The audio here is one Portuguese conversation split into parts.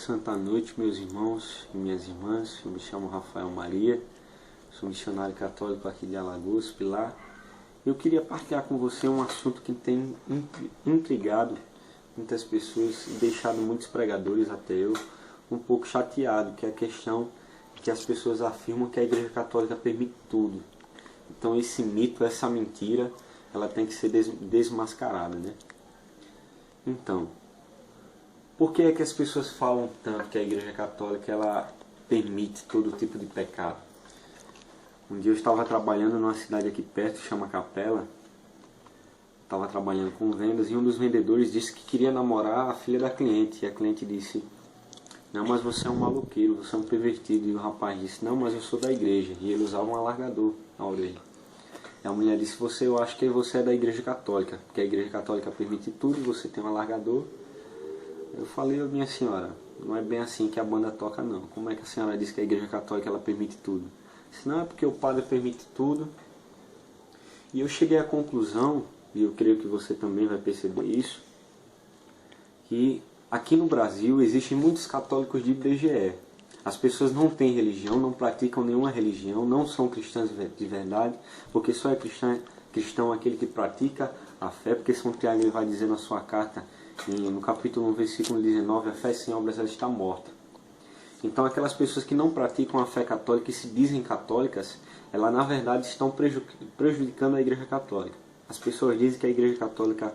santa noite, meus irmãos e minhas irmãs. Eu me chamo Rafael Maria, sou missionário católico aqui de Alagoas, Pilar. Eu queria partilhar com você um assunto que tem intrigado muitas pessoas e deixado muitos pregadores, até eu, um pouco chateado, que é a questão que as pessoas afirmam que a Igreja Católica permite tudo. Então esse mito, essa mentira, ela tem que ser desmascarada, né? Então, por que é que as pessoas falam tanto que a Igreja Católica ela permite todo tipo de pecado? Um dia eu estava trabalhando numa cidade aqui perto, chama Capela. Estava trabalhando com vendas e um dos vendedores disse que queria namorar a filha da cliente. E a cliente disse: "Não, mas você é um maloqueiro, você é um pervertido." E o rapaz disse: "Não, mas eu sou da igreja." E ele usava um alargador na orelha. E a mulher disse: "Eu acho que você é da Igreja Católica, porque a Igreja Católica permite tudo, você tem um alargador." Eu falei: "Minha senhora, não é bem assim que a banda toca, não. Como é que a senhora diz que a Igreja Católica ela permite tudo?" Disse: "Não, é porque o padre permite tudo." E eu cheguei à conclusão, e eu creio que você também vai perceber isso, que aqui no Brasil existem muitos católicos de IBGE. As pessoas não têm religião, não praticam nenhuma religião, não são cristãs de verdade, porque só é cristão aquele que pratica a fé, porque São Tiago ele vai dizer na sua carta, no capítulo 1, versículo 19, a fé sem obras ela está morta. Então aquelas pessoas que não praticam a fé católica e se dizem católicas, elas na verdade estão prejudicando a Igreja Católica. As pessoas dizem que a Igreja Católica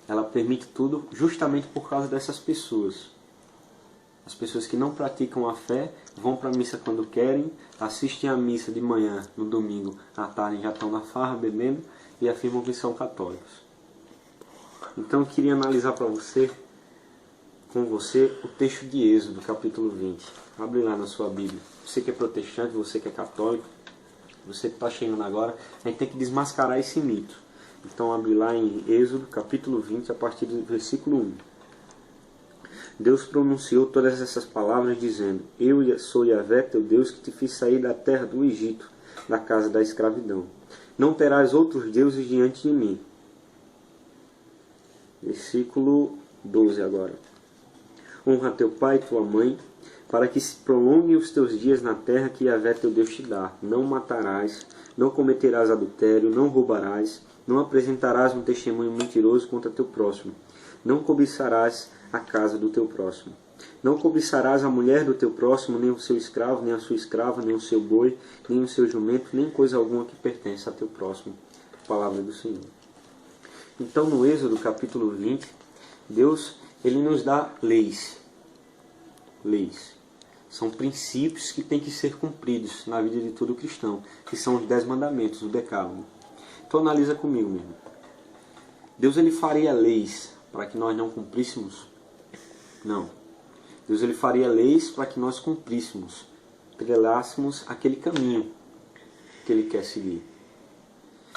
ela permite tudo justamente por causa dessas pessoas. As pessoas que não praticam a fé vão para a missa quando querem, assistem a missa de manhã, no domingo, à tarde já estão na farra bebendo e afirmam que são católicos. Então eu queria analisar com você o texto de Êxodo, capítulo 20. Abre lá na sua Bíblia. Você que é protestante, você que é católico, você que está chegando agora, a gente tem que desmascarar esse mito. Então abre lá em Êxodo, capítulo 20, a partir do versículo 1. Deus pronunciou todas essas palavras dizendo: "Eu sou Yahvé, teu Deus, que te fiz sair da terra do Egito, da casa da escravidão. Não terás outros deuses diante de mim." Versículo 12 agora. "Honra teu pai e tua mãe, para que se prolonguem os teus dias na terra que Yahvé teu Deus te dá. Não matarás, não cometerás adultério, não roubarás, não apresentarás um testemunho mentiroso contra teu próximo. Não cobiçarás a casa do teu próximo. Não cobiçarás a mulher do teu próximo, nem o seu escravo, nem a sua escrava, nem o seu boi, nem o seu jumento, nem coisa alguma que pertence a teu próximo." Palavra do Senhor. Então no Êxodo capítulo 20, Deus ele nos dá leis. Leis. São princípios que têm que ser cumpridos na vida de todo cristão, que são os 10 mandamentos, o decálogo. Então analisa comigo mesmo. Deus ele faria leis para que nós não cumpríssemos? Não. Deus ele faria leis para que nós cumpríssemos, trilhássemos aquele caminho que ele quer seguir.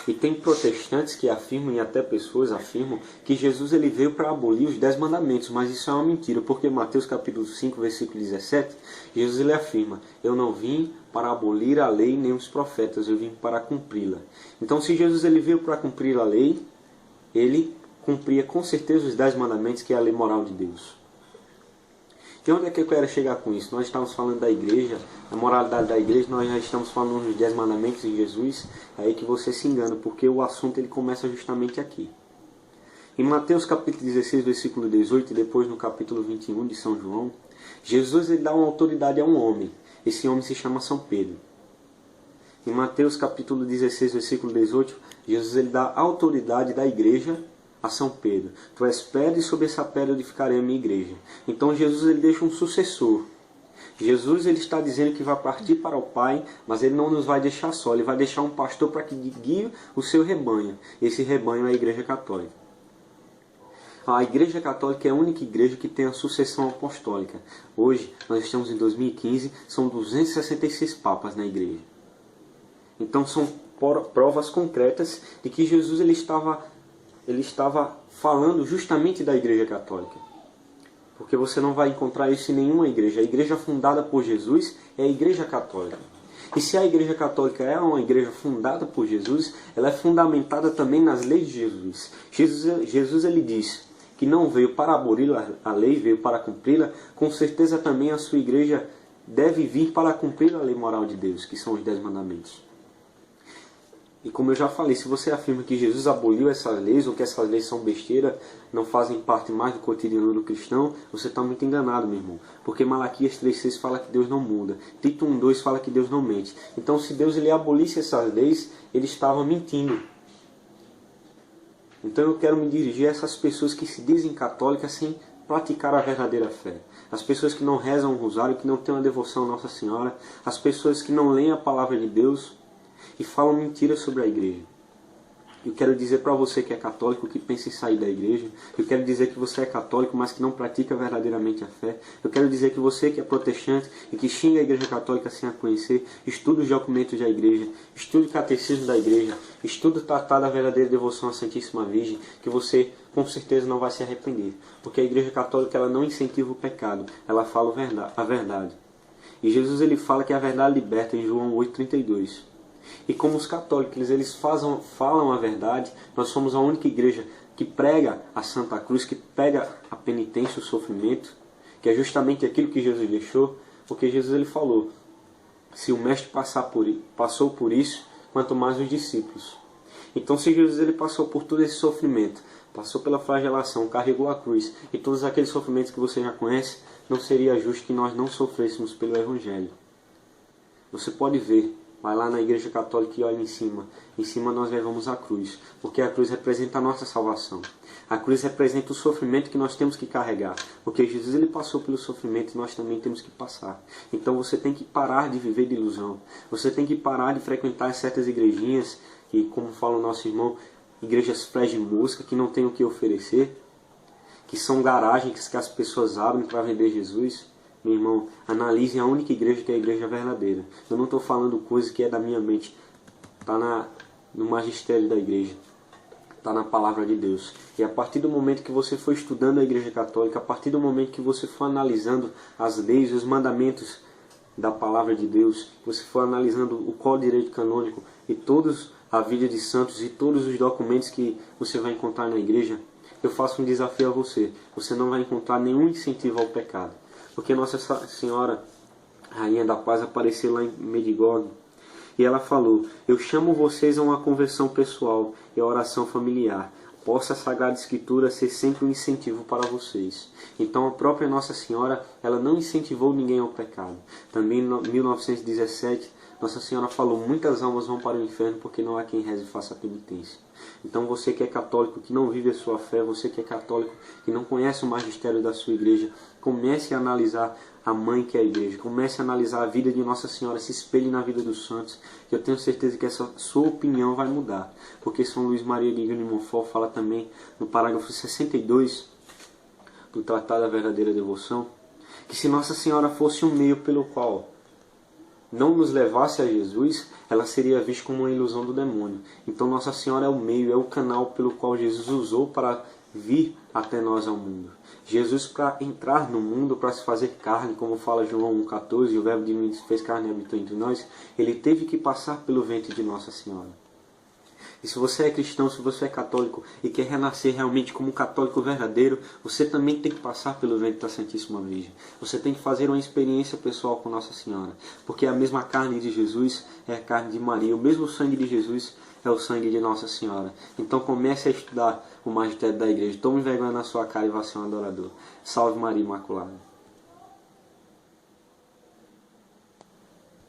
E tem protestantes que afirmam, e até pessoas afirmam, que Jesus ele veio para abolir os 10 mandamentos, mas isso é uma mentira, porque Mateus capítulo 5, versículo 17, Jesus ele afirma: "Eu não vim para abolir a lei nem os profetas, eu vim para cumpri-la." Então se Jesus ele veio para cumprir a lei, ele cumpria com certeza os 10 mandamentos, que é a lei moral de Deus. E onde é que eu quero chegar com isso? Nós estamos falando da igreja, a moralidade da igreja, nós já estamos falando dos 10 mandamentos de Jesus, é aí que você se engana, porque o assunto ele começa justamente aqui. Em Mateus capítulo 16, versículo 18, e depois no capítulo 21 de São João, Jesus ele dá uma autoridade a um homem. Esse homem se chama São Pedro. Em Mateus capítulo 16, versículo 18, Jesus ele dá autoridade da igreja a São Pedro. "Tu és pedra e sobre essa pedra edificarei a minha igreja." Então Jesus ele deixa um sucessor. Jesus ele está dizendo que vai partir para o Pai, mas ele não nos vai deixar só. Ele vai deixar um pastor para que guie o seu rebanho. Esse rebanho é a Igreja Católica. A Igreja Católica é a única igreja que tem a sucessão apostólica. Hoje, nós estamos em 2015, são 266 papas na igreja. Então são provas concretas de que Jesus ele estava falando justamente da Igreja Católica. Porque você não vai encontrar isso em nenhuma igreja. A igreja fundada por Jesus é a Igreja Católica. E se a Igreja Católica é uma igreja fundada por Jesus, ela é fundamentada também nas leis de Jesus. Jesus ele diz que não veio para abolir a lei, veio para cumpri-la, com certeza também a sua igreja deve vir para cumprir a lei moral de Deus, que são os 10 mandamentos. E como eu já falei, se você afirma que Jesus aboliu essas leis, ou que essas leis são besteira, não fazem parte mais do cotidiano do cristão, você está muito enganado, meu irmão. Porque Malaquias 3,6 fala que Deus não muda. Tito 1,2 fala que Deus não mente. Então, se Deus ele abolisse essas leis, ele estava mentindo. Então eu quero me dirigir a essas pessoas que se dizem católicas sem praticar a verdadeira fé. As pessoas que não rezam o rosário, que não têm uma devoção a Nossa Senhora. As pessoas que não leem a palavra de Deus e falam mentiras sobre a igreja. Eu quero dizer para você que é católico, que pensa em sair da igreja. Eu quero dizer que você é católico, mas que não pratica verdadeiramente a fé. Eu quero dizer que você que é protestante e que xinga a igreja católica sem a conhecer, estuda os documentos da igreja, estuda o catecismo da igreja, estuda o tratado da verdadeira devoção à Santíssima Virgem, que você com certeza não vai se arrepender. Porque a igreja católica ela não incentiva o pecado, ela fala a verdade. E Jesus ele fala que a verdade liberta em João 8,32. E como os católicos eles falam a verdade, nós somos a única igreja que prega a Santa Cruz, que prega a penitência, o sofrimento, que é justamente aquilo que Jesus deixou, porque Jesus ele falou, se o Mestre passou por isso, quanto mais os discípulos. Então se Jesus ele passou por todo esse sofrimento, passou pela flagelação, carregou a cruz e todos aqueles sofrimentos que você já conhece, não seria justo que nós não sofrêssemos pelo Evangelho. Você pode ver, vai lá na igreja católica e olha em cima. Em cima nós levamos a cruz, porque a cruz representa a nossa salvação. A cruz representa o sofrimento que nós temos que carregar, porque Jesus ele passou pelo sofrimento e nós também temos que passar. Então você tem que parar de viver de ilusão. Você tem que parar de frequentar certas igrejinhas, e como fala o nosso irmão, igrejas pré de música, que não tem o que oferecer, que são garagens que as pessoas abrem para vender Jesus. Meu irmão, analise a única igreja que é a igreja verdadeira. Eu não estou falando coisa que é da minha mente. Está no magistério da igreja. Está na palavra de Deus. E a partir do momento que você for estudando a igreja católica, a partir do momento que você for analisando as leis e os mandamentos da palavra de Deus, que você for analisando o Código de Direito Canônico e todos a vida de santos e todos os documentos que você vai encontrar na igreja, eu faço um desafio a você. Você não vai encontrar nenhum incentivo ao pecado. Porque Nossa Senhora, Rainha da Paz, apareceu lá em Medjugorje e ela falou, eu chamo vocês a uma conversão pessoal e a oração familiar. Possa a Sagrada Escritura ser sempre um incentivo para vocês. Então a própria Nossa Senhora, ela não incentivou ninguém ao pecado. Também em 1917, Nossa Senhora falou, muitas almas vão para o inferno porque não há quem reze e faça penitência. Então você que é católico, que não vive a sua fé, você que é católico, que não conhece o magistério da sua igreja, comece a analisar a mãe que é a igreja, comece a analisar a vida de Nossa Senhora, se espelhe na vida dos santos, que eu tenho certeza que essa sua opinião vai mudar. Porque São Luís Maria de Lyon Montfort fala também, no parágrafo 62 do Tratado da Verdadeira Devoção, que se Nossa Senhora fosse um meio pelo qual não nos levasse a Jesus, ela seria vista como uma ilusão do demônio. Então Nossa Senhora é o meio, é o canal pelo qual Jesus usou para vir até nós ao mundo. Jesus, para entrar no mundo, para se fazer carne, como fala João 1,14, o verbo divino se fez carne e habitou entre nós, ele teve que passar pelo ventre de Nossa Senhora. E se você é cristão, se você é católico e quer renascer realmente como um católico verdadeiro, você também tem que passar pelo ventre da Santíssima Virgem. Você tem que fazer uma experiência pessoal com Nossa Senhora. Porque a mesma carne de Jesus é a carne de Maria. O mesmo sangue de Jesus é o sangue de Nossa Senhora. Então comece a estudar o magistério da igreja. Tome vergonha na sua cara e vá ser um adorador. Salve Maria Imaculada.